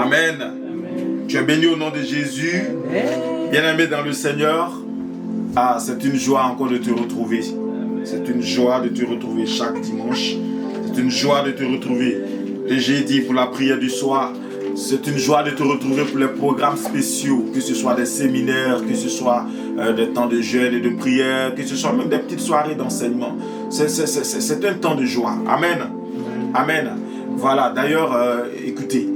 Amen. Tu es béni au nom de Jésus. Bien-aimé dans le Seigneur. Ah, c'est une joie encore de te retrouver. C'est une joie de te retrouver chaque dimanche. C'est une joie de te retrouver le jeudi pour la prière du soir. C'est une joie de te retrouver pour les programmes spéciaux, que ce soit des séminaires, que ce soit des temps de jeûne et de prière, que ce soit même des petites soirées d'enseignement. C'est un temps de joie. Amen. Amen. Voilà, d'ailleurs, écoutez,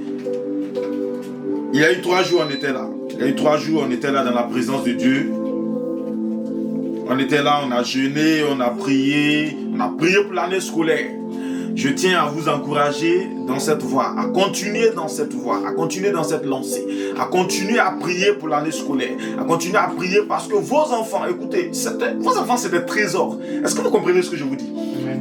il y a eu 3 jours, on était là. Il y a eu 3 jours, on était là dans la présence de Dieu. On était là, on a jeûné, on a prié pour l'année scolaire. Je tiens à vous encourager dans cette voie, à continuer dans cette voie, à continuer dans cette lancée, à continuer à prier pour l'année scolaire, à continuer à prier parce que vos enfants, écoutez, vos enfants c'est des trésors. Est-ce que vous comprenez ce que je vous dis?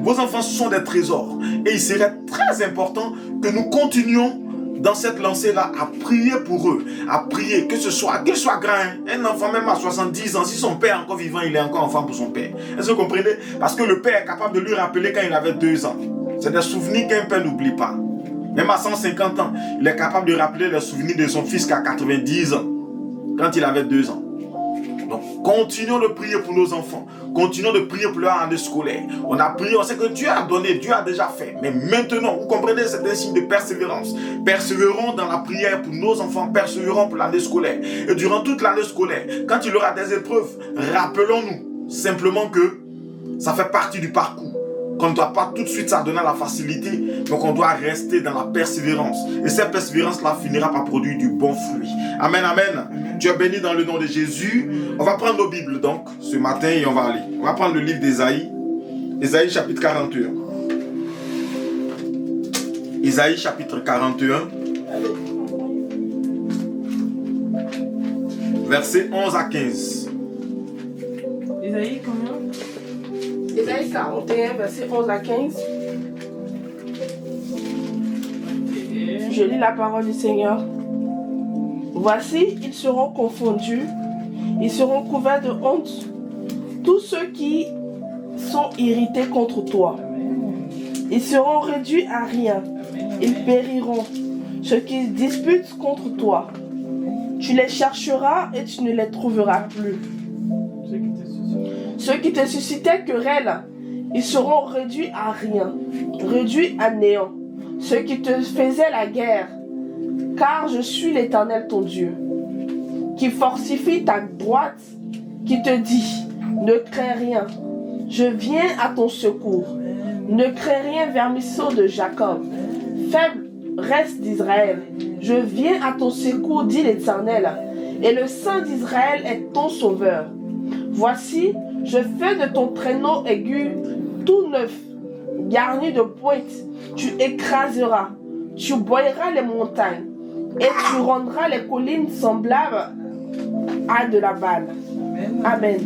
Vos enfants sont des trésors et il serait très important que nous continuions dans cette lancée-là à prier pour eux, à prier, qu'il soit grand, un enfant même à 70 ans, si son père est encore vivant, il est encore enfant pour son père. Est-ce que vous comprenez? Parce que le père est capable de lui rappeler quand il avait 2 ans. C'est des souvenirs qu'un père n'oublie pas. Même à 150 ans, il est capable de rappeler les souvenirs de son fils qui a 90 ans, quand il avait 2 ans. Donc, continuons de prier pour nos enfants. Continuons de prier pour leur année scolaire. On a prié, on sait que Dieu a donné, Dieu a déjà fait. Mais maintenant, vous comprenez, c'est un signe de persévérance. Persévérons dans la prière pour nos enfants, persévérons pour l'année scolaire. Et durant toute l'année scolaire, quand il y aura des épreuves, rappelons-nous simplement que ça fait partie du parcours. Qu'on ne doit pas tout de suite s'adonner à la facilité, donc on doit rester dans la persévérance. Et cette persévérance-là finira par produire du bon fruit. Amen, amen. Tu es béni dans le nom de Jésus. On va prendre nos Bibles donc ce matin et on va aller. On va prendre le livre d'Ésaïe. Ésaïe chapitre 41. Ésaïe chapitre 41. Versets 11 à 15. Ésaïe combien? Ésaïe 41, verset 11 à 15. Je lis la parole du Seigneur. Voici, ils seront confondus, ils seront couverts de honte, tous ceux qui sont irrités contre toi. Ils seront réduits à rien, ils périront, ceux qui se disputent contre toi. Tu les chercheras et tu ne les trouveras plus. Ceux qui te suscitaient querelle, ils seront réduits à rien, réduits à néant. Ceux qui te faisaient la guerre, car je suis l'Éternel ton Dieu, qui fortifie ta droite, qui te dit, ne crains rien, je viens à ton secours. Ne crains rien, vermisseau de Jacob, faible reste d'Israël. Je viens à ton secours, dit l'Éternel, et le Saint d'Israël est ton sauveur. Voici, je fais de ton traîneau aigu tout neuf, garni de pointes. Tu écraseras, tu broyeras les montagnes et tu rendras les collines semblables à de la balle. Amen.